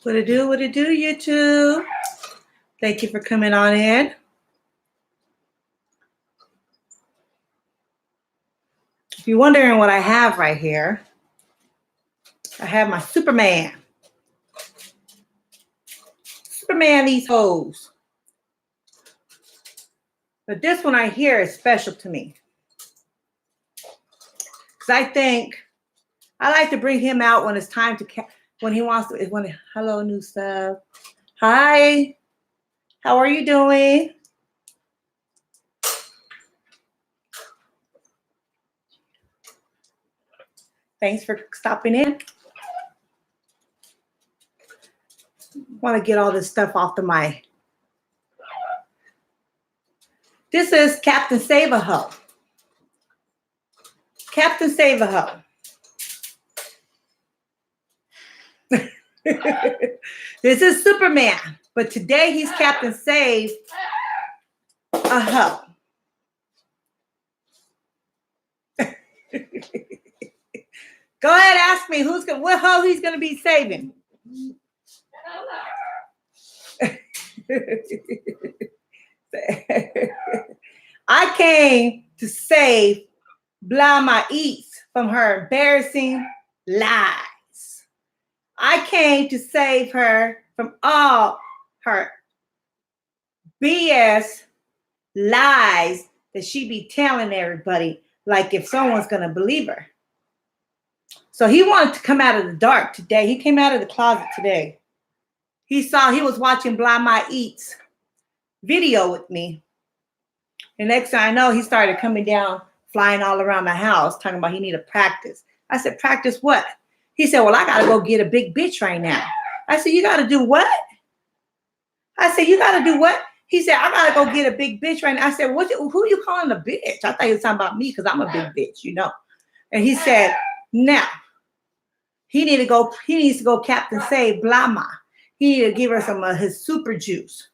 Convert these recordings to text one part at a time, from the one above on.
What it do, YouTube? Thank you for coming on in. If you're wondering what I have right here, I have my Superman. Superman these hoes. But this one right here is special to me. Because I think I like to bring him out when it's time to, when he wants to, hello, new stuff. Hi. How are you doing? Thanks for stopping in. Want to get all this stuff off the mic. This is Captain Save-A-Ho. Captain Save-A-Ho. This is Superman, but today he's Captain Save-A-Ho. Go ahead, ask me what hoe he's gonna be saving. I came to save my Eat's from her embarrassing lies. I came to save her from all her BS lies that she be telling everybody, like if someone's gonna believe her. So he wanted to come out of the dark today. He came out of the closet today. He was watching my Eat's video with me. And next thing I know, he started coming down, flying all around my house, talking about he need to practice. I said, practice what? He said, well, I got to go get a big bitch right now. I said, you got to do what? I said, you got to do what? He said, I got to go get a big bitch right now. I said, who you calling a bitch? I thought he was talking about me because I'm a big bitch, you know. And he said, now, he needs to go Captain Save Blama. He need to give her some of his super juice.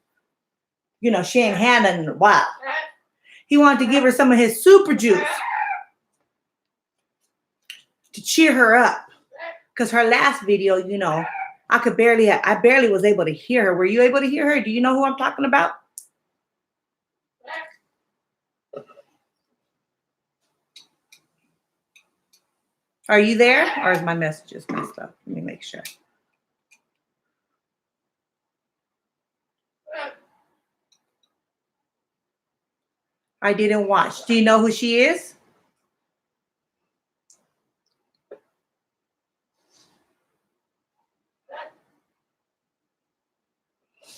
You know, she ain't had none in a while. He wanted to give her some of his super juice to cheer her up. Because her last video, you know, I barely was able to hear her. Were you able to hear her? Do you know who I'm talking about? Are you there? Or is my messages messed up? Let me make sure. I didn't watch. Do you know who she is?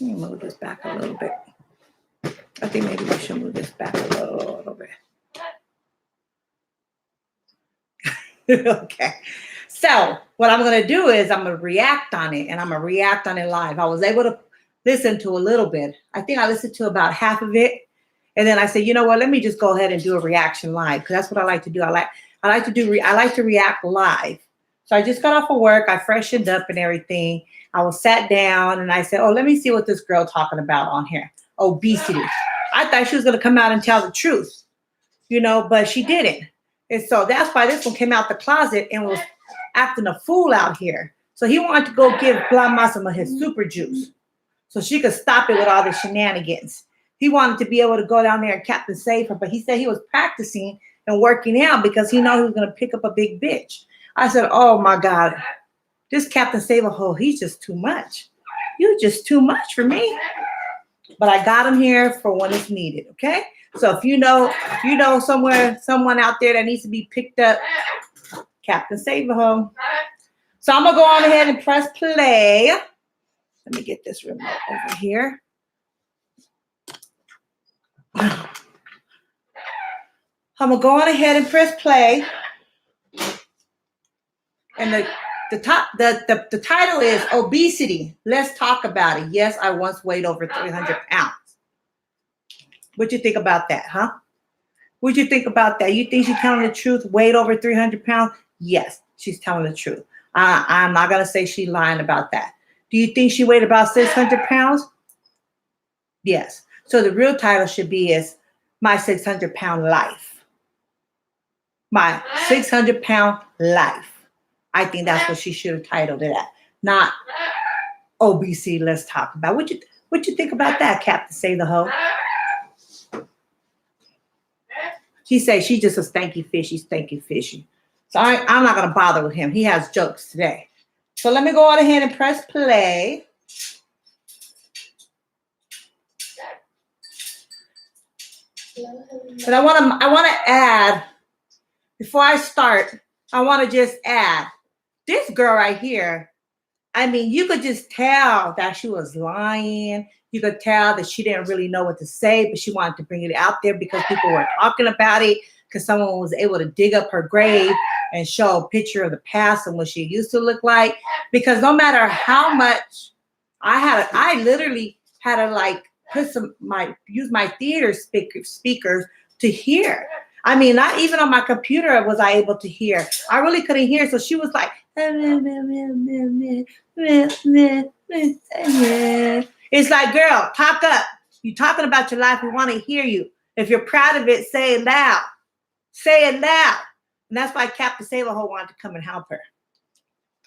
Let me move this back a little bit. I think maybe we should move this back a little bit. Okay. So what I'm going to do is I'm going to react on it, and I'm going to react on it live. I was able to listen to a little bit. I think I listened to about half of it. And then I said, you know what, let me just go ahead and do a reaction live, because that's what I like to do. I like to react live. So I just got off of work. I freshened up and everything. I was sat down and I said, oh, let me see what this girl talking about on here. Obesity. I thought she was going to come out and tell the truth, you know, but she didn't. And so that's why this one came out the closet and was acting a fool out here. So he wanted to go give Blama some of his super juice so she could stop it with all the shenanigans. He wanted to be able to go down there and Captain Save her, but he said he was practicing and working out because he knew he was going to pick up a big bitch. I said, oh my God, this Captain Save-A-Ho, he's just too much. You're just too much for me. But I got him here for when it's needed, okay? So if you know someone out there that needs to be picked up, Captain Save-A-Ho. So I'm gonna go on ahead and press play. Let me get this remote over here. I'm gonna go on ahead and press play. And the title is Obesity. Let's talk about it. Yes, I once weighed over 300 pounds. What you think about that, huh? What you think about that? You think she's telling the truth? Weighed over 300 pounds? Yes, she's telling the truth. I'm not going to say she's lying about that. Do you think she weighed about 600 pounds? Yes. So the real title should be is My 600 Pound Life. My 600 pound life. I think that's what she should have titled it at. Not obesity. Let's talk about what you think about that, Captain Say the Hoe. She says she's just a stanky fishy. So I'm not gonna bother with him. He has jokes today. So let me go on ahead and press play. But I wanna add, before I start, I wanna just add this girl right here. I mean, you could just tell that she was lying. You could tell that she didn't really know what to say, but she wanted to bring it out there because people were talking about it, because someone was able to dig up her grave and show a picture of the past and what she used to look like. Because no matter how much I literally had to like use my theater speakers to hear. I mean, not even on my computer was I able to hear. I really couldn't hear. So she was like, it's like, girl, talk up. You talking about your life. We want to hear you. If you're proud of it, say it loud. Say it loud. And that's why Captain Sailorho wanted to come and help her.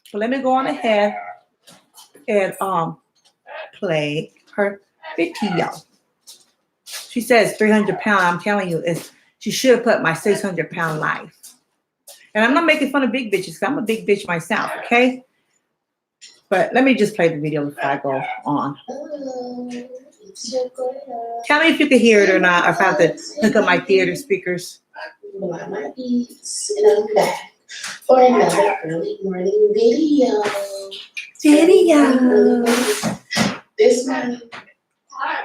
So let me go on ahead and play her video. She says 300 pounds. I'm telling you, she should have put my 600-pound life. And I'm not making fun of big bitches because I'm a big bitch myself, okay? But let me just play the video before I go on. Tell me if you can hear it or not, or if I have to hook up my theater speakers. My Eat'S, and I'm back for another early morning video. This morning,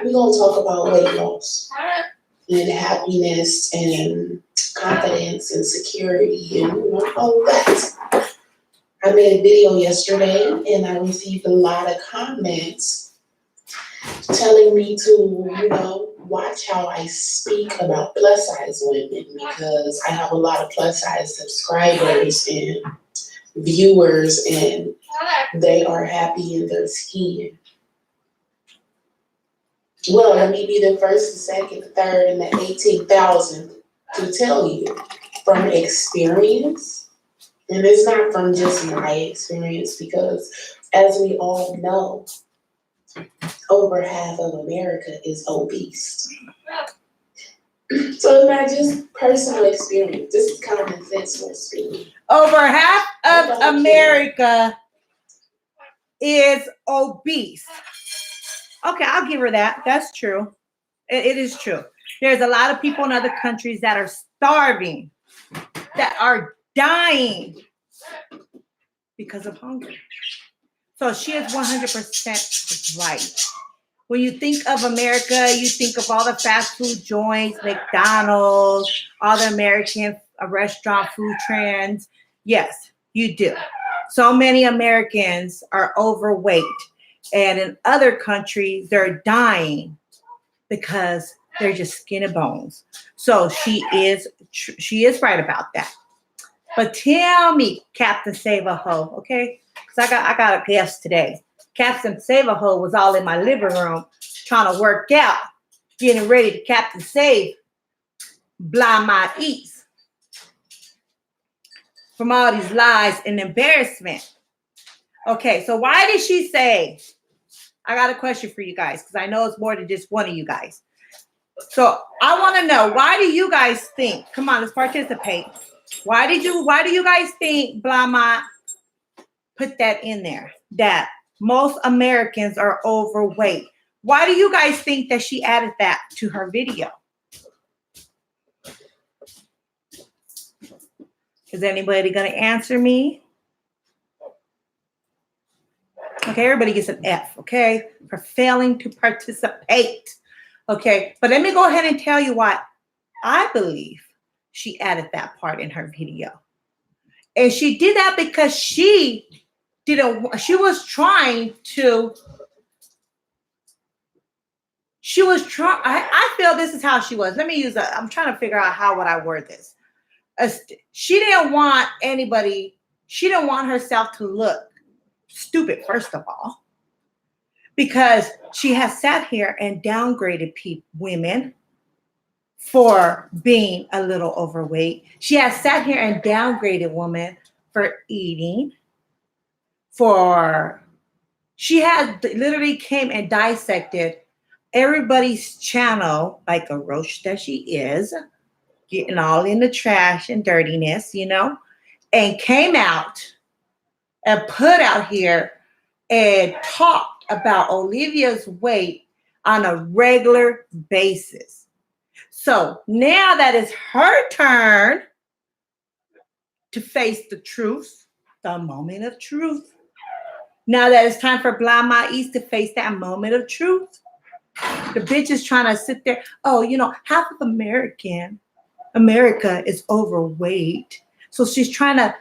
we're going to talk about weight loss and happiness and confidence and security and all of that. I made a video yesterday and I received a lot of comments telling me to, watch how I speak about plus size women, because I have a lot of plus size subscribers and viewers and they are happy in their skin. Well, let me be the first, the second, the third, and the 18,000th to tell you from experience. And it's not from just my experience, because as we all know, over half of America is obese. So it's not just personal experience. This is common sense for speaking. Over half of America is obese. Okay, I'll give her that. That's true. It is true. There's a lot of people in other countries that are starving, that are dying because of hunger. So she is 100% right. When you think of America, you think of all the fast food joints, McDonald's, all the American restaurant food trends. Yes, you do. So many Americans are overweight. And in other countries, they're dying because they're just skin and bones. So she is right about that. But tell me, Captain Save a Hoe, okay? Because I got a guest today. Captain Save a Hoe was all in my living room trying to work out, getting ready to Captain Save blind my Eat'S from all these lies and embarrassment. Okay, so why did she say? I got a question for you guys, because I know it's more than just one of you guys. So I want to know, why do you guys think? Come on, let's participate. Why do you guys think Blama put that in there? That most Americans are overweight. Why do you guys think that she added that to her video? Is anybody going to answer me? Okay, everybody gets an F, okay, for failing to participate. Okay, but let me go ahead and tell you why I believe she added that part in her video. And she did that because I feel this is how she was. I'm trying to figure out how would I word this. She didn't want herself to look stupid, first of all, because she has sat here and downgraded women for being a little overweight. She has sat here and downgraded women for eating, for She had literally came and dissected everybody's channel like a roach that she is, getting all in the trash and dirtiness, and came out and put out here and talked about Olivia's weight on a regular basis. So now that it's her turn to face the truth, the moment of truth. Now that it's time for Blind Ma Eat's to face that moment of truth. The bitch is trying to sit there. Oh, half of America is overweight. So she's trying to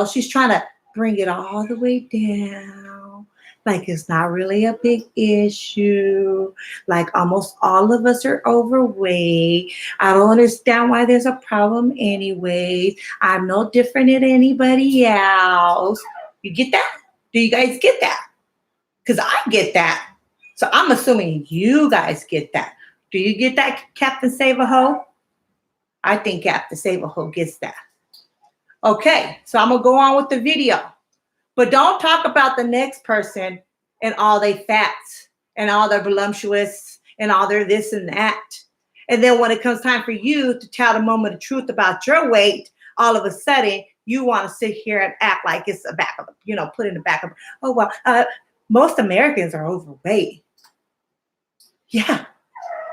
she's trying to bring it all the way down. Like it's not really a big issue. Like almost all of us are overweight. I don't understand why there's a problem anyway. I'm no different than anybody else. You get that? Do you guys get that? Because I get that. So I'm assuming you guys get that. Do you get that, Captain Save-A-Ho? I think Captain Save-A-Ho gets that. Okay, so I'm going to go on with the video. But don't talk about the next person and all their fats and all their voluptuous and all their this and that. And then when it comes time for you to tell the moment of truth about your weight, all of a sudden you want to sit here and act like it's a back of, put in the back of, oh, well, most Americans are overweight. Yeah.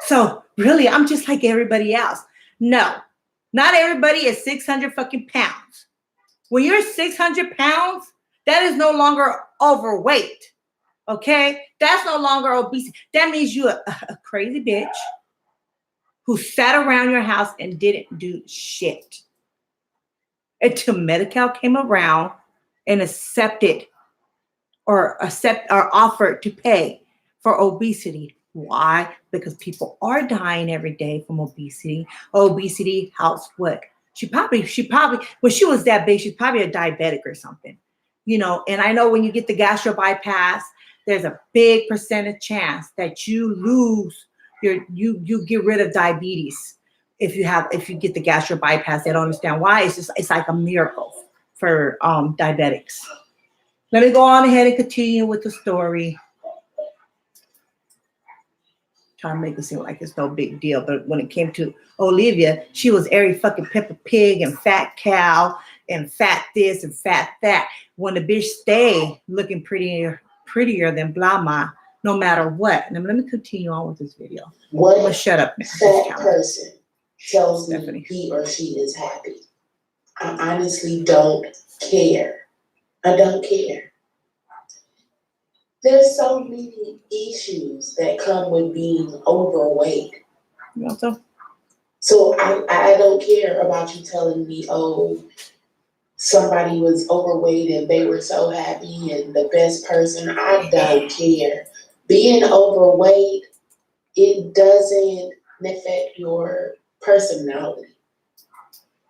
So really, I'm just like everybody else. No, not everybody is 600 fucking pounds. When you're 600 pounds, that is no longer overweight. Okay? That's no longer obesity. That means you're a crazy bitch who sat around your house and didn't do shit until Medi-Cal came around and accepted or offered to pay for obesity. Why? Because people are dying every day from obesity. Obesity helps what? She probably, when she was that big, she's probably a diabetic or something. And I know when you get the gastro bypass, there's a big percentage chance that you lose you get rid of diabetes if you get the gastro bypass. They don't understand why. It's like a miracle for diabetics. Let me go on ahead and continue with the story. Trying to make it seem like it's no big deal. But when it came to Olivia, she was every fucking Peppa Pig and fat cow and fat this and fat that. When the bitch stay looking prettier than Blama, no matter what. Now, let me continue on with this video. What Let's shut up now. fat person tells me he or she is happy? I honestly don't care. I don't care. There's so many issues that come with being overweight. So I don't care about you telling me, oh, somebody was overweight and they were so happy and the best person. I don't care. Being overweight, it doesn't affect your personality.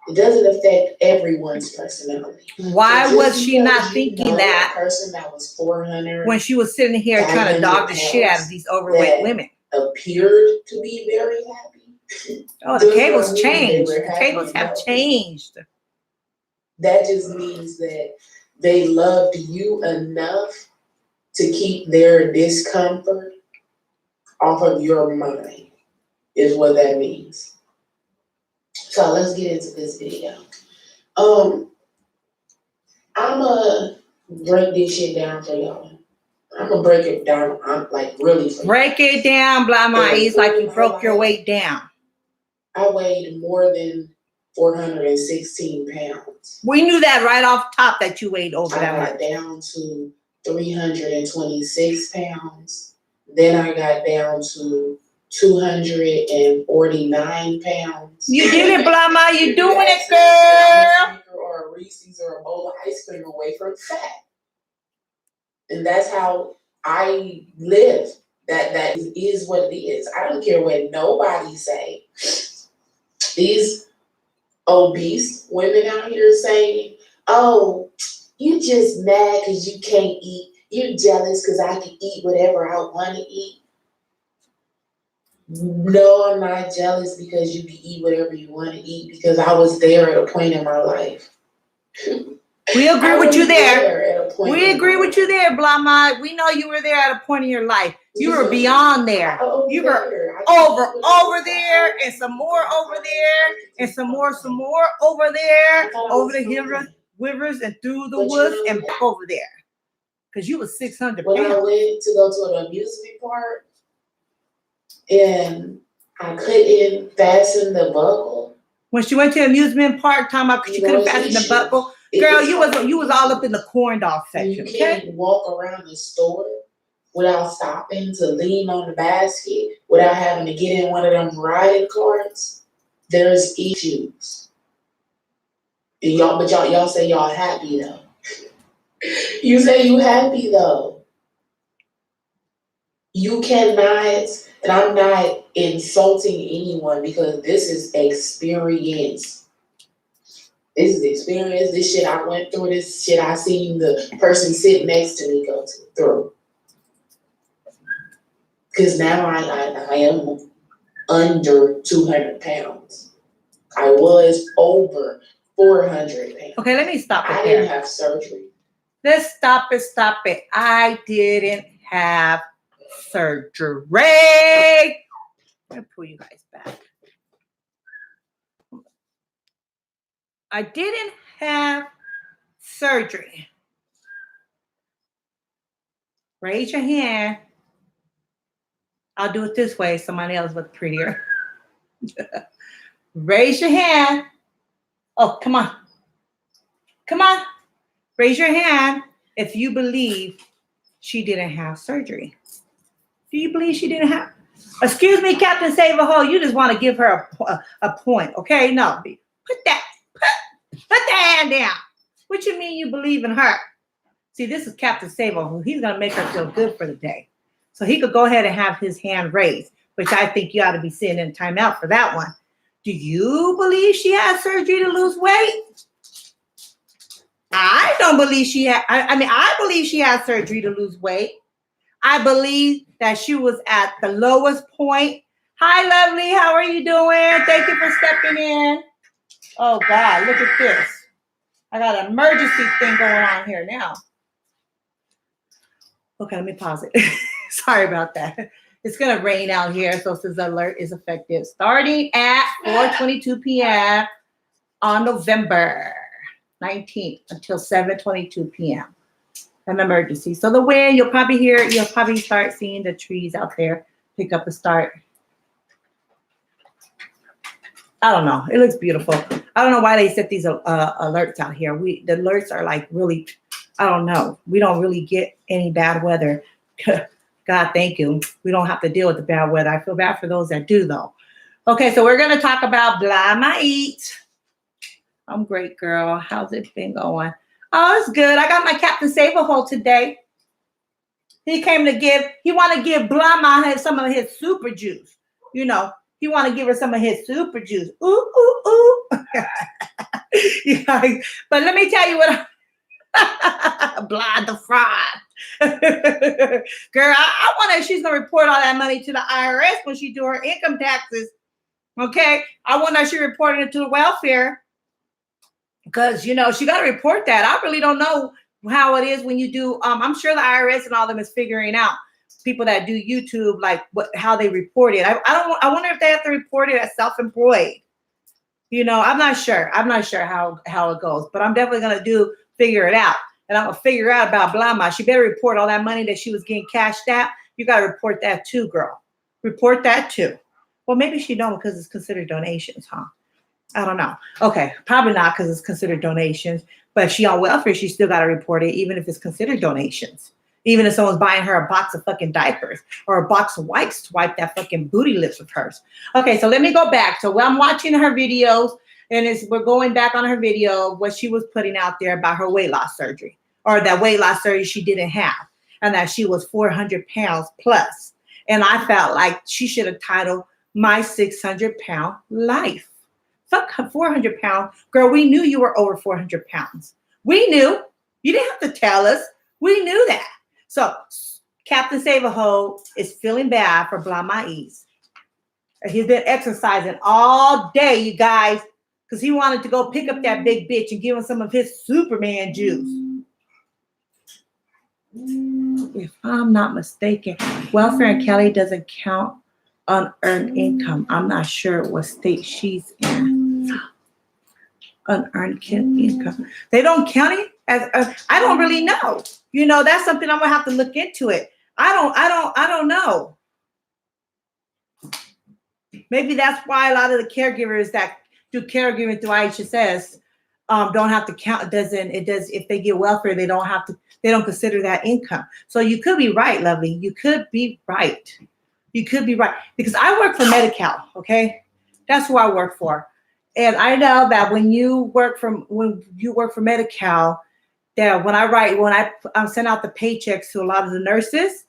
It doesn't affect everyone's personality. Why was she not thinking that? A person that was 400 when she was sitting here trying to dog the shit out of these overweight women, appeared to be very happy. Oh, the tables changed. The tables have changed. That just means that they loved you enough to keep their discomfort off of your mind, is what that means. So let's get into this video. I'ma break this shit down for y'all. I'm gonna break it down. I'm like really break it down, Blind Ma Eat's, like you broke your weight down. I weighed more than 416 pounds. We knew that right off top that you weighed over that much. I got down to 326 pounds. Then I got down to 249 pounds. You did it, Blind Ma. You doing it, girl. Or a Reese's or a bowl of ice cream away from fat. And that's how I live. That is what it is. I don't care what nobody say. These obese women out here saying, oh, you just mad because you can't eat. You're jealous because I can eat whatever I want to eat. No, I'm not jealous because you can eat whatever you want to eat, because I was there at a point in my life. We agree with you there. We agree with with you there, Blama. We know you were there at a point in your life. You were beyond there. You were over there, and some more over there, and some more over there, over the rivers and through the woods and back over there. Because you was 600 pounds. When I went to go to an amusement park and I couldn't fasten the buckle. When she went to amusement park, talking about she couldn't fasten the buckle. Girl, you was all up in the corn dog section. You can't walk around the store without stopping to lean on the basket, without having to get in one of them riding carts. There's issues. And y'all say y'all happy though. You say you happy though. You cannot, and I'm not insulting anyone because this is experience. This is experience. This shit I went through. This shit I seen the person sitting next to me go through. Because now I am under 200 pounds. I was over 400 pounds. Okay, let me stop it there. I didn't have surgery. Let's stop it. I didn't have surgery. I'm going to pull you guys back. I didn't have surgery. Raise your hand. I'll do it this way so my nails look prettier. Raise your hand. Oh, come on. Come on. Raise your hand if you believe she didn't have surgery. Do you believe she didn't have? Excuse me, Captain Save-A-Ho, you just want to give her a point, okay? No, put that hand down. What you mean you believe in her? See, this is Captain Save-A-Ho. He's going to make her feel good for the day. So he could go ahead and have his hand raised, which I think you ought to be sitting in timeout for that one. Do you believe she had surgery to lose weight? I don't believe she had. I believe she had surgery to lose weight. I believe that she was at the lowest point. Hi, lovely. How are you doing? Thank you for stepping in. Oh, God, look at this. I got an emergency thing going on here now. Okay, let me pause it. Sorry about that. It's going to rain out here, so this alert is effective starting at 4:22 p.m. on November 19th until 7:22 p.m. An emergency. So the wind, you'll probably start seeing the trees out there pick up a start. I don't know. It looks beautiful. I don't know why they set these alerts out here. The alerts are like really, I don't know. We don't really get any bad weather. God, thank you. We don't have to deal with the bad weather. I feel bad for those that do, though. Okay, so we're going to talk about Blama Eat's. I'm great, girl. How's it been going? Oh, it's good. I got my Captain Save-A-Ho today. He wanted to give Blama some of his super juice. You know, he want to give her some of his super juice. Ooh, ooh, ooh. You guys, but let me tell you what. Blah the fraud. Girl, I wonder if she's going to report all that money to the IRS when she do her income taxes. Okay? I wonder if she reported it to the welfare. Because, you know, she got to report that. I really don't know how it is when you do. I'm sure the IRS and all of them is figuring out people that do YouTube, like how they report it. I wonder if they have to report it as self-employed. You know, I'm not sure. I'm not sure how it goes. But I'm definitely going to figure it out. And I'm going to figure out about Blama. She better report all that money that she was getting cashed out. You got to report that too, girl. Report that too. Well, maybe she don't because it's considered donations, huh? I don't know. Okay, probably not because it's considered donations. But if she on welfare, she still got to report it, even if it's considered donations. Even if someone's buying her a box of fucking diapers or a box of wipes to wipe that fucking booty lips of hers. Okay, so let me go back. So I'm watching her videos, and we're going back on her video, what she was putting out there about her weight loss surgery, or that weight loss surgery she didn't have, and that she was 400 pounds plus. And I felt like she should have titled My 600-Pound Life. Fuck 400 pounds. Girl, we knew you were over 400 pounds. We knew. You didn't have to tell us. We knew that. So Captain Save-A-Ho is feeling bad for Blama Eat's. He's been exercising all day, you guys. because he wanted to go pick up that big bitch and give him some of his Superman juice. If I'm not mistaken, welfare in Cali doesn't count unearned income. I'm not sure what state she's in. Unearned income. They don't count it as I don't really know. You know, that's something I'm gonna have to look into it. I don't know. Maybe that's why a lot of the caregivers that do caregiving through iT'S don't have to count. It does if they get welfare, they don't consider that income. So you could be right, lovely. You could be right. You could be right. Because I work for Medi-Cal, okay? That's who I work for. And I know that when you work for Medi-Cal, that when I send out the paychecks to a lot of the nurses,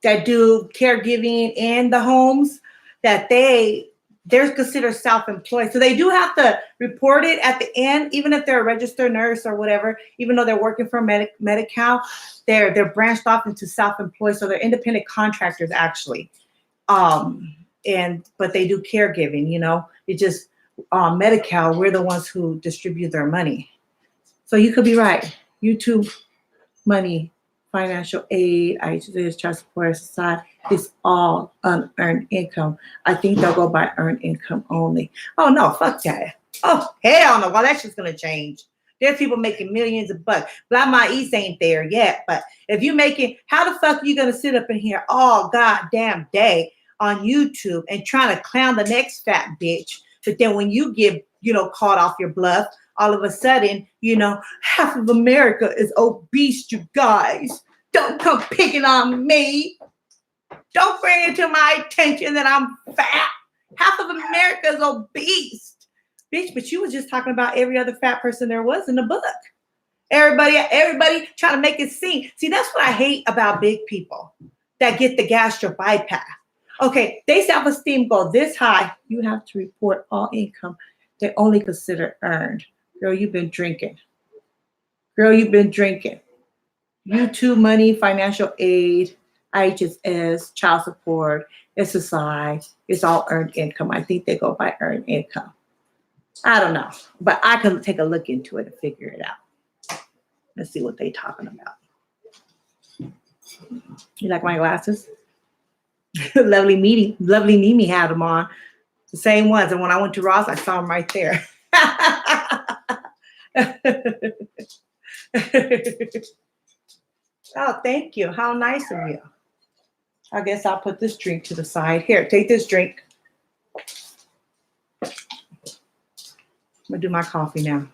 that do caregiving in the homes, that they're considered self-employed. So they do have to report it at the end, even if they're a registered nurse or whatever, even though they're working for Medi-Cal, they're branched off into self-employed. So they're independent contractors actually. But they do caregiving, you know, it just, Medi-Cal, we're the ones who distribute their money. So you could be right. YouTube money, financial aid, iT'S, child support, society, it's all unearned income. I think they'll go by earned income only. Oh no, fuck that. Oh, hell no. Well, that's just gonna change. There's people making millions of bucks. My Eat's ain't there yet, but if you making, how the fuck are you gonna sit up in here all goddamn day on YouTube and trying to clown the next fat bitch? But then when you get, you know, caught off your bluff, all of a sudden, you know, half of America is obese, you guys. Don't come picking on me. Don't bring it to my attention that I'm fat. Half of America is obese. Bitch, but you was just talking about every other fat person there was in the book. Everybody trying to make it seem. See, that's what I hate about big people that get the gastric bypass. Okay, they self-esteem go this high. You have to report all income. They only consider earned. Girl, you've been drinking. Girl, you've been drinking. YouTube money, financial aid, iT'S, child support, SSI, it's all earned income. I think they go by earned income. I don't know, but I can take a look into it and figure it out. Let's see what they're talking about. You like my glasses? Lovely Mimi had them on. The same ones. And when I went to Ross, I saw them right there. Oh, thank you. How nice of you. I guess I'll put this drink to the side. Here, take this drink. I'm going to do my coffee now.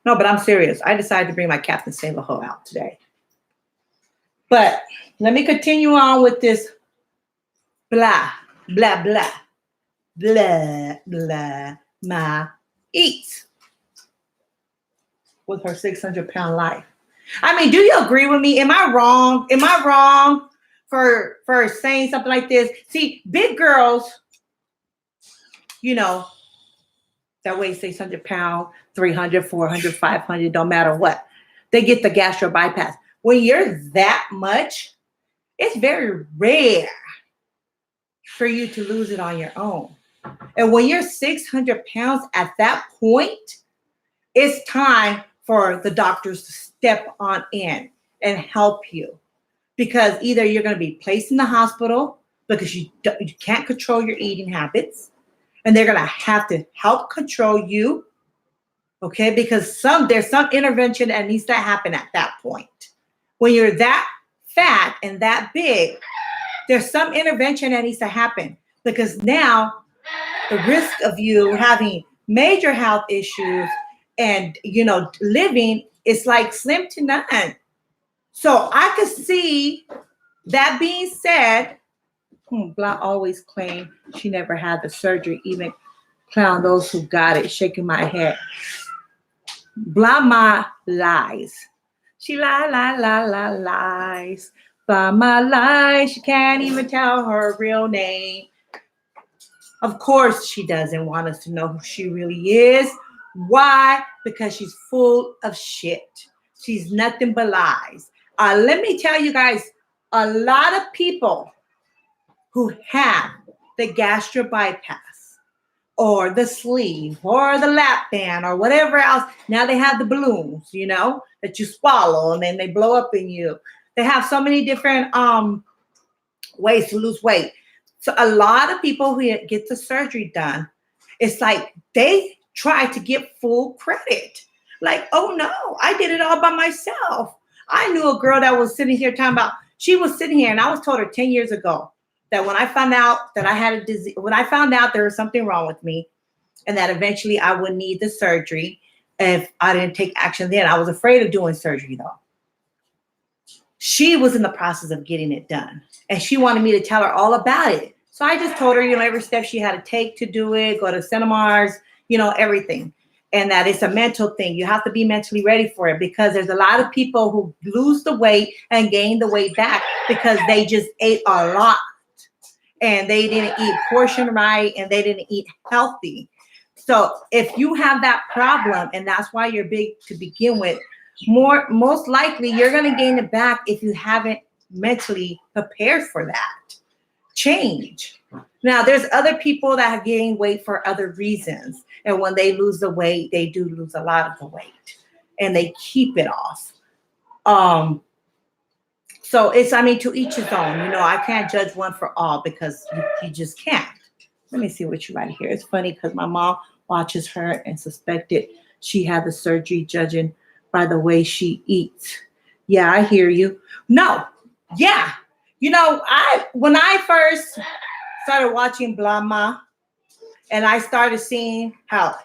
No, but I'm serious. I decided to bring my Captain Sailor Ho out today. But let me continue on with this blah, blah, blah, blah, blah, my Eat's with her 600-pound life. I mean, do you agree with me? Am I wrong? Am I wrong for saying something like this? See, big girls, you know, that weigh 600 pounds, 300, 400, 500, don't matter what. They get the gastro bypass. When you're that much, it's very rare for you to lose it on your own. And when you're 600 pounds at that point, it's time for the doctors to step on in and help you. Because either you're going to be placed in the hospital because you can't control your eating habits, and they're going to have to help control you, okay? Because there's some intervention that needs to happen at that point. When you're that fat and that big, there's some intervention that needs to happen, because now the risk of you having major health issues and, you know, living is like slim to none. So I could see that being said, Blah always claimed she never had the surgery, even clown those who got it, shaking my head. Blah my lies. She lies. Blah my lies. She can't even tell her real name. Of course she doesn't want us to know who she really is. Why? Because she's full of shit. She's nothing but lies. Let me tell you guys a lot of people who have the gastric bypass or the sleeve or the lap band or whatever else, now they have the balloons, that you swallow and then they blow up in you. They have so many different ways to lose weight. So a lot of people who get the surgery done, it's like they try to get full credit. Like, oh no, I did it all by myself. I knew a girl that was sitting here talking about, she was sitting here and I was told her 10 years ago that when I found out that I had a disease, when I found out there was something wrong with me and that eventually I would need the surgery if I didn't take action then. I was afraid of doing surgery though. She was in the process of getting it done and she wanted me to tell her all about it. So I just told her, every step she had to take to do it, go to seminars, everything. And that it's a mental thing. You have to be mentally ready for it because there's a lot of people who lose the weight and gain the weight back because they just ate a lot and they didn't eat portion right and they didn't eat healthy. So if you have that problem and that's why you're big to begin with, most likely you're going to gain it back if you haven't mentally prepared for that change. Now, there's other people that have gained weight for other reasons. And when they lose the weight, they do lose a lot of the weight and they keep it off. So it's, to each his own. I can't judge one for all because you just can't. Let me see what you write here. It's funny because my mom watches her and suspected she had the surgery judging by the way she eats. Yeah, I hear you. No. Yeah. When I first started watching Blama and I started seeing how,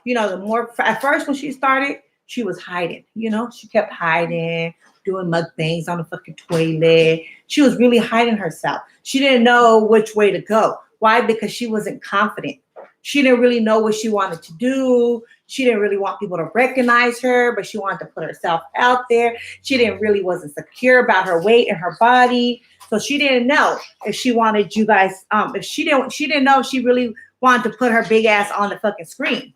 at first when she started, she was hiding, she kept hiding, doing mukbangs on the fucking toilet. She was really hiding herself. She didn't know which way to go. Why? Because she wasn't confident. She didn't really know what she wanted to do. She didn't really want people to recognize her, but she wanted to put herself out there. She wasn't secure about her weight and her body. So she didn't know if she wanted you guys, if she didn't know if she really wanted to put her big ass on the fucking screen.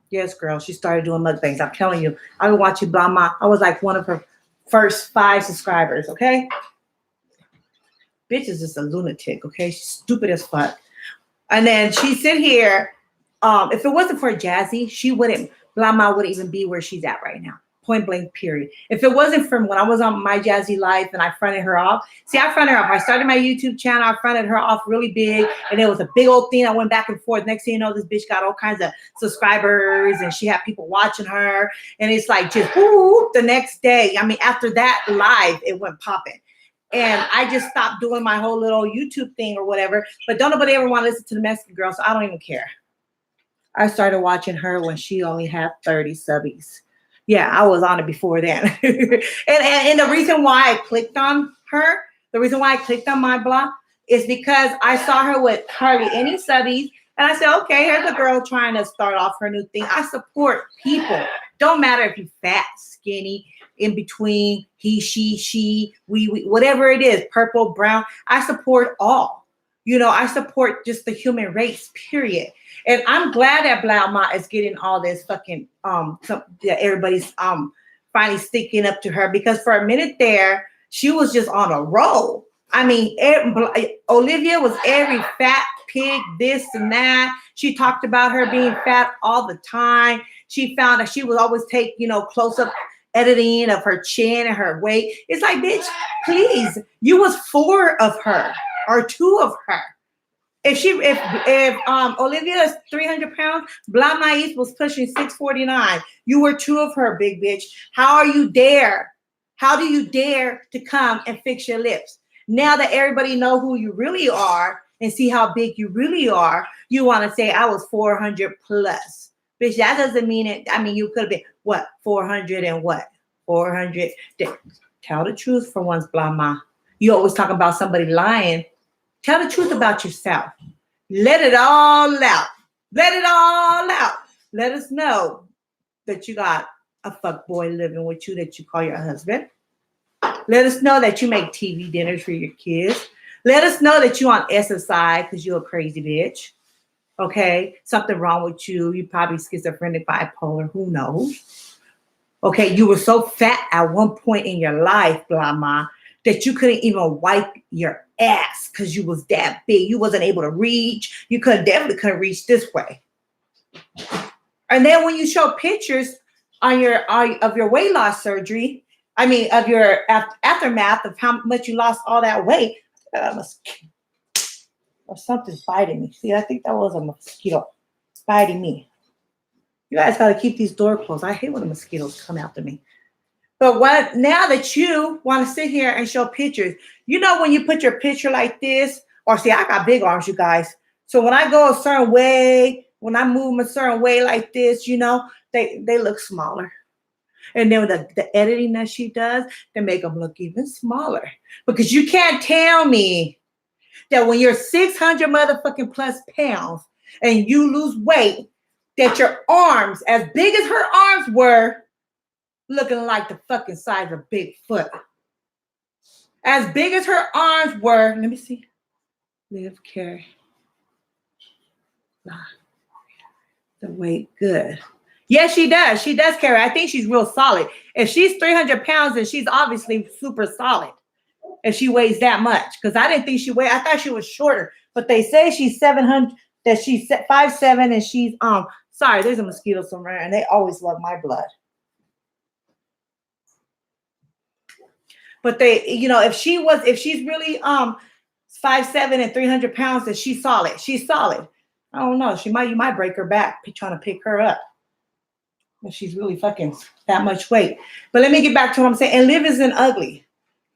Yes, girl, she started doing mukbangs. I'm telling you, I've been watching Blama. I was like one of her first 5 subscribers, okay? Bitch is just a lunatic, okay? She's stupid as fuck. And then she sit here. If it wasn't for Jazzy, Blama wouldn't even be where she's at right now. Point blank, period. If it wasn't from when I was on my Jazzy life and I fronted her off. See, I fronted her off. I started my YouTube channel. I fronted her off really big. And it was a big old thing. I went back and forth. Next thing you know, this bitch got all kinds of subscribers and she had people watching her. And it's like just whoop, the next day. After that live, it went popping. And I just stopped doing my whole little YouTube thing or whatever. But don't nobody ever want to listen to the Mexican girl, so I don't even care. I started watching her when she only had 30 subbies. Yeah, I was on it before then. and the reason why I clicked on her, the reason why I clicked on my blog is because I saw her with hardly any subbies. And I said, okay, here's a girl trying to start off her new thing. I support people. Don't matter if you're fat, skinny, in between, he, she, we, whatever it is, purple, brown. I support all. I support just the human race, period. And I'm glad that Blama is getting all this fucking everybody's finally sticking up to her because for a minute there, she was just on a roll. Olivia was every fat pig, this and that. She talked about her being fat all the time. She found that she would always take, close-up editing of her chin and her weight. It's like, bitch, please, you was 4 of her or 2 of her. If Olivia is 300 pounds, Blama was pushing 649. You were 2 of her, big bitch. How do you dare to come and fix your lips? Now that everybody know who you really are and see how big you really are, you want to say I was 400 plus. Bitch, that doesn't mean it. You could have been, what, 400 and what? 400. Tell the truth for once, Blama. You always talk about somebody lying. Tell the truth about yourself. Let it all out. Let it all out. Let us know that you got a fuck boy living with you that you call your husband. Let us know that you make TV dinners for your kids. Let us know that you're on SSI because you're a crazy bitch. Okay? Something wrong with you. You probably schizophrenic, bipolar. Who knows? Okay, you were so fat at one point in your life, blah, blah, that you couldn't even wipe your ass because you was that big. You wasn't able to reach. You definitely couldn't reach this way. And then when you show pictures on of your weight loss surgery, I mean, of your aftermath of how much you lost all that weight, or something's biting me. See, I think that was a mosquito biting me. You guys got to keep these doors closed. I hate when the mosquitoes come after me. But now that you want to sit here and show pictures, when you put your picture like this, or see, I got big arms, you guys. So when I go a certain way, when I move them a certain way like this, they look smaller. And then the editing that she does, they make them look even smaller. Because you can't tell me that when you're 600 motherfucking plus pounds and you lose weight, that your arms, as big as her arms were, looking like the fucking size of Bigfoot. As big as her arms were, let me see. Live, carry. The weight, good. Yes, she does. She does carry. I think she's real solid. If she's 300 pounds, then she's obviously super solid. If she weighs that much. Because I didn't think she weighed. I thought she was shorter. But they say she's 700, that she's 5'7", and she's, sorry, there's a mosquito somewhere, and they always love my blood. But they, if she's really 5'7" and 300 pounds, then she's solid. She's solid. I don't know. You might break her back trying to pick her up. If she's really fucking that much weight. But let me get back to what I'm saying. And Liv isn't ugly.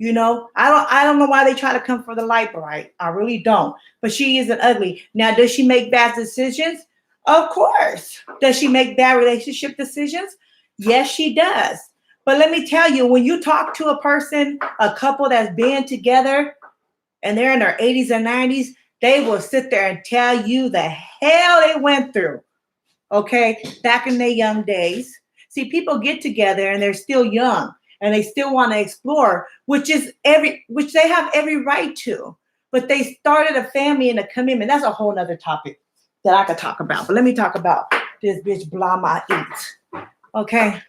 I don't know why they try to come for the light bright. I really don't. But she isn't ugly. Now, does she make bad decisions? Of course. Does she make bad relationship decisions? Yes, she does. But let me tell you, when you talk to a couple that's been together and they're in their 80s and 90s, they will sit there and tell you the hell they went through. Okay, back in their young days. See, people get together and they're still young and they still want to explore, which they have every right to. But they started a family and a commitment. That's a whole nother topic that I could talk about. But let me talk about this bitch Blama Eatz. Okay.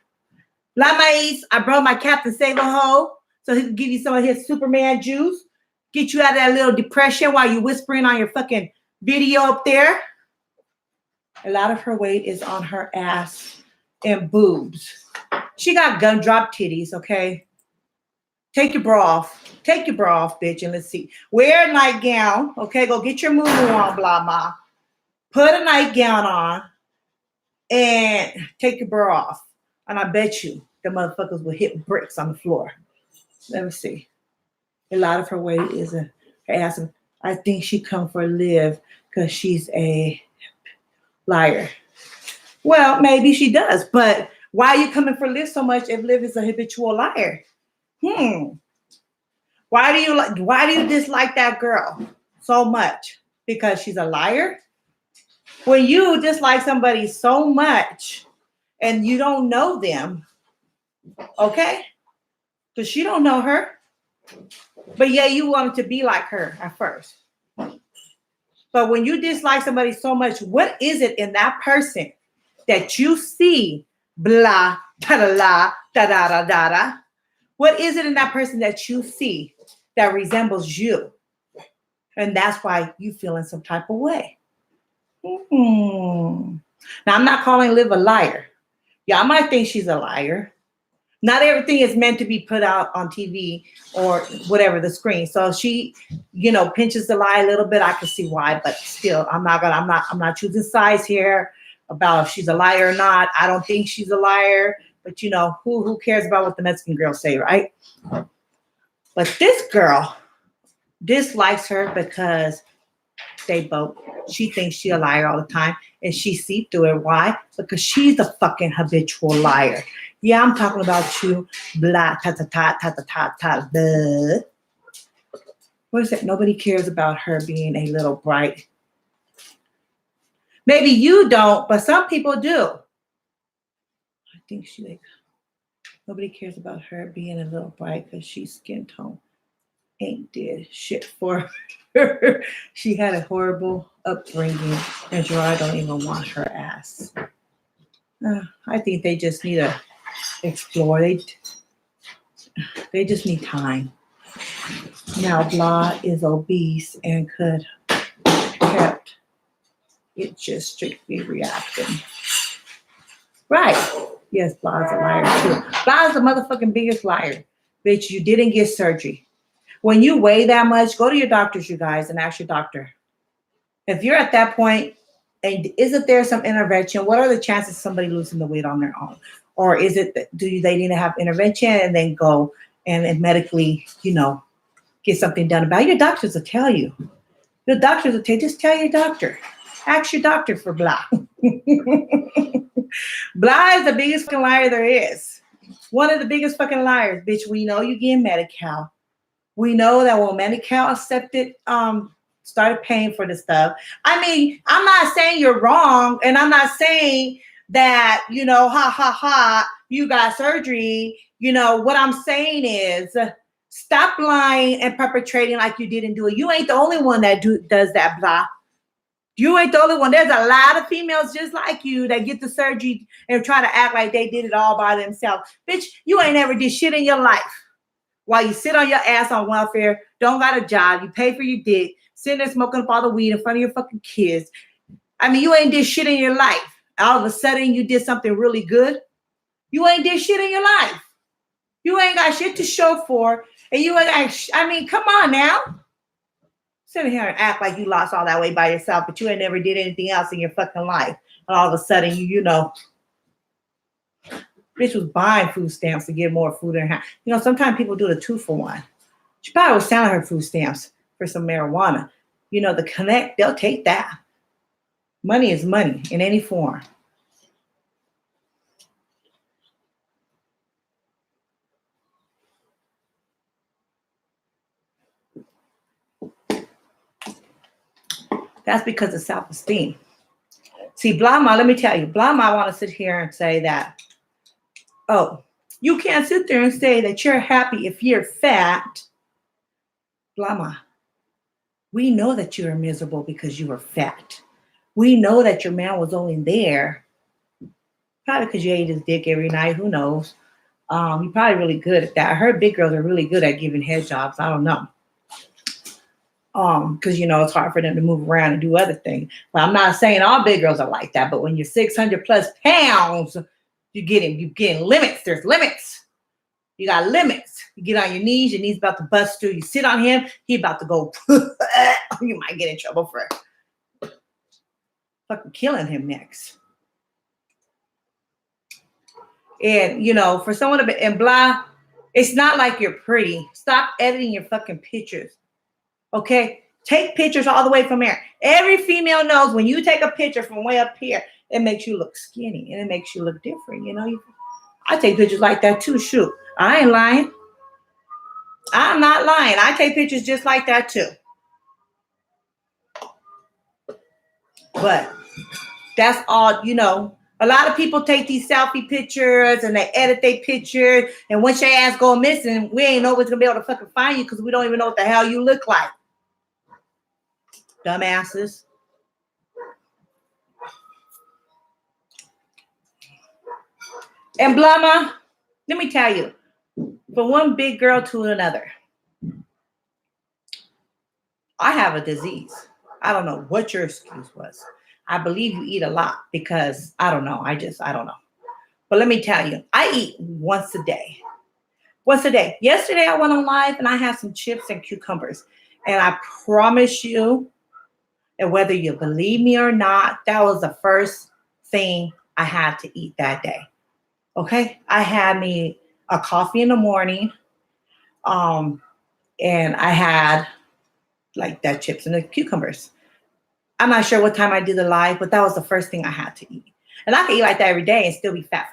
Blama Eatz, I brought my Captain Save a Ho so he can give you some of his Superman juice, get you out of that little depression while you're whispering on your fucking video up there. A lot of her weight is on her ass and boobs. She got gumdrop titties, okay? Take your bra off. Take your bra off, bitch, and let's see. Wear a nightgown, okay? Go get your moo on, blah, blah. Put a nightgown on and take your bra off. And I bet you the motherfuckers will hit bricks on the floor. Let me see. A lot of her weight is her ass. I think she come for Liv because she's a liar. Well, maybe she does, but why are you coming for Liv so much if Liv is a habitual liar? Why do you dislike that girl so much? Because she's a liar? When you dislike somebody so much and you don't know them, okay? Because you don't know her. But yeah, you wanted to be like her at first. But when you dislike somebody so much, what is it in that person that you see, blah, da-da-la, da-da-da-da-da? What is it in that person that you see that resembles you? And that's why you feel in some type of way. Now, I'm not calling Liv a liar. Y'all might think she's a liar. Not everything is meant to be put out on TV or whatever, the screen. So she, pinches the lie a little bit. I can see why, but still, I'm not choosing sides here about if she's a liar or not. I don't think she's a liar, but who cares about what the Mexican girls say, right? But this girl dislikes her because she thinks she's a liar all the time, and she see through it. Why? Because she's a fucking habitual liar. Yeah, I'm talking about you. Blah, ta ta ta ta ta ta ta. Blah. What is it? Nobody cares about her being a little bright. Maybe you don't, but some people do. I think nobody cares about her being a little bright because she's skin tone ain't did shit for her. She had a horrible upbringing, and Gerard don't even want her ass. I think they just need a explore. They just need time. Now, blah is obese and could kept it just strictly reacting. Right. Yes, blah is a liar too. Blah is the motherfucking biggest liar. Bitch, you didn't get surgery. When you weigh that much, go to your doctors, you guys, and ask your doctor. If you're at that point, and isn't there some intervention? What are the chances of somebody losing the weight on their own? Or is it that they need to have intervention and then go and medically, get something done about it? Your doctors will tell you. Your doctors will just tell your doctor. Ask your doctor for blah. Blah is the biggest fucking liar there is. One of the biggest fucking liars, bitch. We know you getting Medi-Cal. We know that when Medi-Cal accepted, started paying for the stuff. I mean, I'm not saying you're wrong, and I'm not saying that, you got surgery. What I'm saying is stop lying and perpetrating like you didn't do it. You ain't the only one that does that, blah. You ain't the only one. There's a lot of females just like you that get the surgery and try to act like they did it all by themselves. Bitch, you ain't never did shit in your life. While you sit on your ass on welfare, don't got a job, you pay for your dick, sitting there smoking up all the weed in front of your fucking kids. I mean, you ain't did shit in your life. All of a sudden, you did something really good. You ain't did shit in your life. You ain't got shit to show for. And you ain't got, come on now. Sit here and act like you lost all that weight by yourself, but you ain't never did anything else in your fucking life. And all of a sudden, bitch was buying food stamps to get more food in her house. Sometimes people do the 2-for-1. She probably was selling her food stamps for some marijuana. The Connect, they'll take that. Money is money in any form. That's because of self-esteem. See, Blama, let me tell you, Blama want to sit here and say that, oh, you can't sit there and say that you're happy if you're fat. Blama, we know that you are miserable because you were fat. We know that your man was only there probably because you ate his dick every night. Who knows? You're probably really good at that. I heard big girls are really good at giving head jobs. I don't know. Because it's hard for them to move around and do other things. But I'm not saying all big girls are like that. But when you're 600 plus pounds, you're getting limits. There's limits. You got limits. You get on your knees about to bust through. You sit on him, he about to go. You might get in trouble for fucking killing him next. And for someone to be and blah, it's not like you're pretty. Stop editing your fucking pictures. Okay, take pictures all the way from here. Every female knows when you take a picture from way up here, it makes you look skinny and it makes you look different. I take pictures like that too. Shoot, I ain't lying. I'm not lying. I take pictures just like that too. But that's all. A lot of people take these selfie pictures and they edit their pictures. And once your ass go missing, we ain't always gonna be able to fucking find you because we don't even know what the hell you look like. Dumbasses. And Blama, let me tell you, from one big girl to another, I have a disease. I don't know what your excuse was. I believe you eat a lot because I don't know. I don't know. But let me tell you, I eat once a day. Once a day. Yesterday I went on live and I had some chips and cucumbers. And I promise you, and whether you believe me or not, that was the first thing I had to eat that day. Okay? I had me a coffee in the morning. And I had like that chips and the cucumbers. I'm not sure what time I did the live, but that was the first thing I had to eat. And I can eat like that every day and still be fat.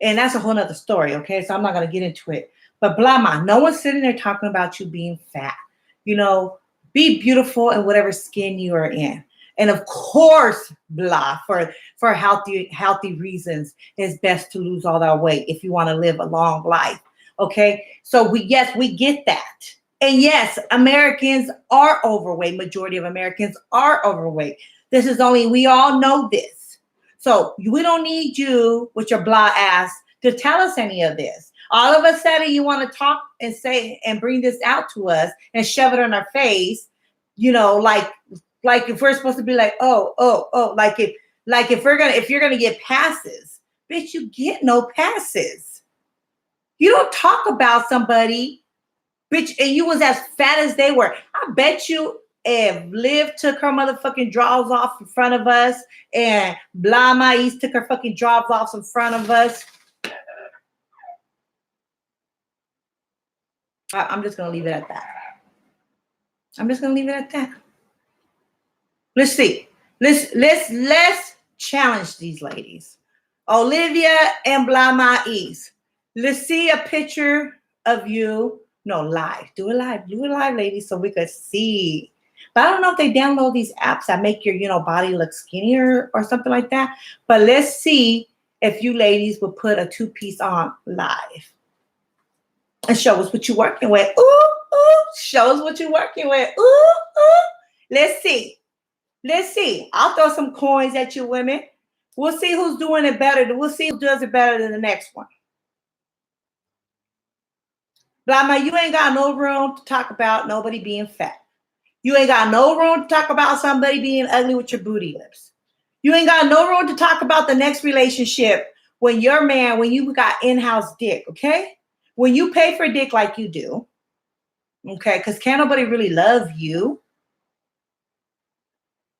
And that's a whole nother story, okay? So I'm not going to get into it. But Blama, no one's sitting there talking about you being fat. Be beautiful in whatever skin you are in. And of course, blah, for healthy reasons, it's best to lose all that weight if you want to live a long life, okay? So we get that. And yes, Americans are overweight. Majority of Americans are overweight. We all know this. So we don't need you with your blah ass to tell us any of this. All of a sudden, you want to talk and say and bring this out to us and shove it in our face, like if we're supposed to be like, oh, like if you're gonna get passes, bitch, you get no passes. You don't talk about somebody, bitch, and you was as fat as they were. I bet you if Liv took her motherfucking drawers off in front of us and Blah Mais took her fucking drawers off in front of us, I'm just gonna leave it at that. I'm just gonna leave it at that. Let's see. Let's challenge these ladies. Olivia and Blah Mais. Let's see a picture of you. No, live. Do it live, ladies, so we could see. But I don't know if they download these apps that make your, body look skinnier or something like that. But let's see if you ladies would put a 2-piece on live. And show us what you're working with. Ooh. Show us what you're working with. Ooh. Let's see. I'll throw some coins at you, women. We'll see who's doing it better. We'll see who does it better than the next one. Blama, you ain't got no room to talk about nobody being fat. You ain't got no room to talk about somebody being ugly with your booty lips. You ain't got no room to talk about the next relationship when your man, when you got in-house dick, okay? When you pay for dick like you do, okay? Because can't nobody really love you.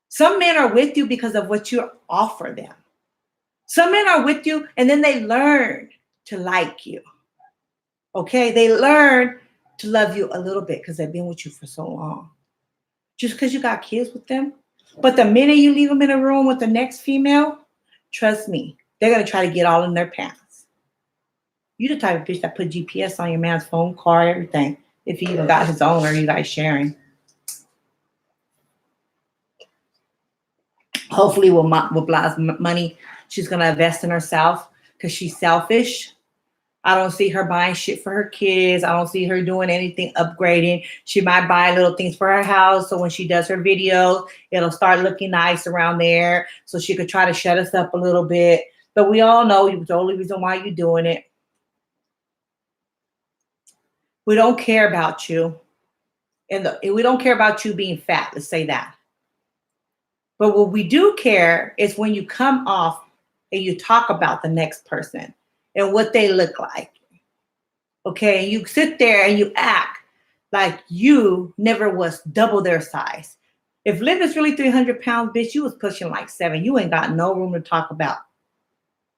Some men are with you because of what you offer them. Some men are with you and then they learn to like you. Okay? They learn to love you a little bit because they've been with you for so long. Just because you got kids with them. But the minute you leave them in a room with the next female, trust me, they're going to try to get all in their pants. You the type of bitch that put GPS on your man's phone, car, everything. If he even got his own or you guys sharing. Hopefully with Blah's money, she's going to invest in herself because she's selfish. I don't see her buying shit for her kids. I don't see her doing anything upgrading. She might buy little things for her house. So when she does her video, it'll start looking nice around there. So she could try to shut us up a little bit. But we all know the only reason why you're doing it. We don't care about you. And we don't care about you being fat. Let's say that. But what we do care is when you come off and you talk about the next person and what they look like. Okay, you sit there and you act like you never was double their size. If Liv is really 300 pounds, bitch, you was pushing like 7. You ain't got no room to talk about.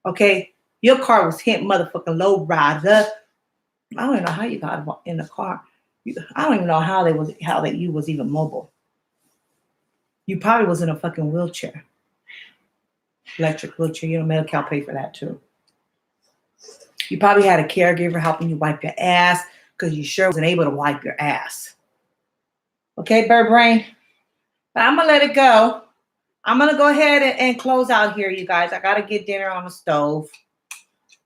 Okay, your car was hit motherfucking low rider. I don't even know how you got in the car. I don't even know how you was even mobile. You probably was in a fucking wheelchair. Electric wheelchair. Medi-Cal paid for that too. You probably had a caregiver helping you wipe your ass because you sure wasn't able to wipe your ass. Okay, bird brain? But I'm going to let it go. I'm going to go ahead and close out here, you guys. I got to get dinner on the stove.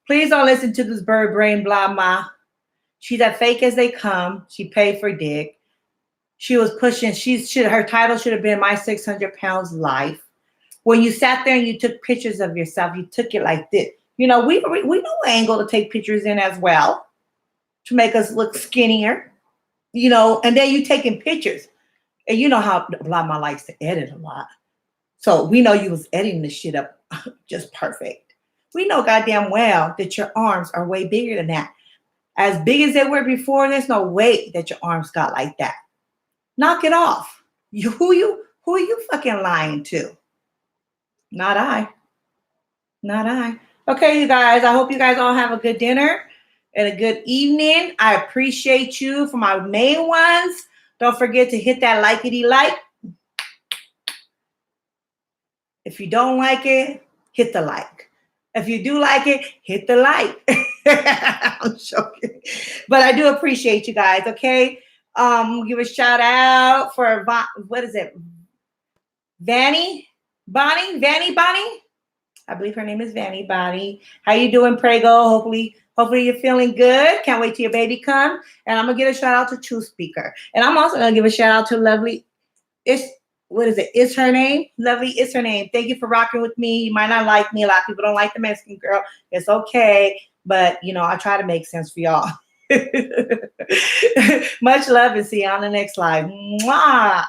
Please don't listen to this bird brain blah ma. She's as fake as they come. She paid for dick. She was pushing. Her title should have been My 600 Pounds Life. When you sat there and you took pictures of yourself, you took it like this. We know angle to take pictures in as well to make us look skinnier. And then you taking pictures. And you know how Blama likes to edit a lot. So we know you was editing this shit up just perfect. We know goddamn well that your arms are way bigger than that. As big as they were before, there's no way that your arms got like that. Knock it off. Who are you fucking lying to? Not I. Okay, you guys, I hope you guys all have a good dinner and a good evening. I appreciate you. For my main ones, don't forget to hit that likey-like. If you don't like it, hit the like. If you do like it, hit the like. I'm joking. But I do appreciate you guys, okay? Give a shout out for, what is it? Vanny Bonnie? I believe her name is Vanny Bonnie. How you doing, Prego? Hopefully you're feeling good. Can't wait till your baby come. And I'm going to give a shout out to True Speaker. And I'm also going to give a shout out to lovely what is it? It's her name. Lovely, it's her name. Thank you for rocking with me. You might not like me. A lot of people don't like the Mexican girl. It's okay. But, I try to make sense for y'all. Much love and see you on the next live. Mwah.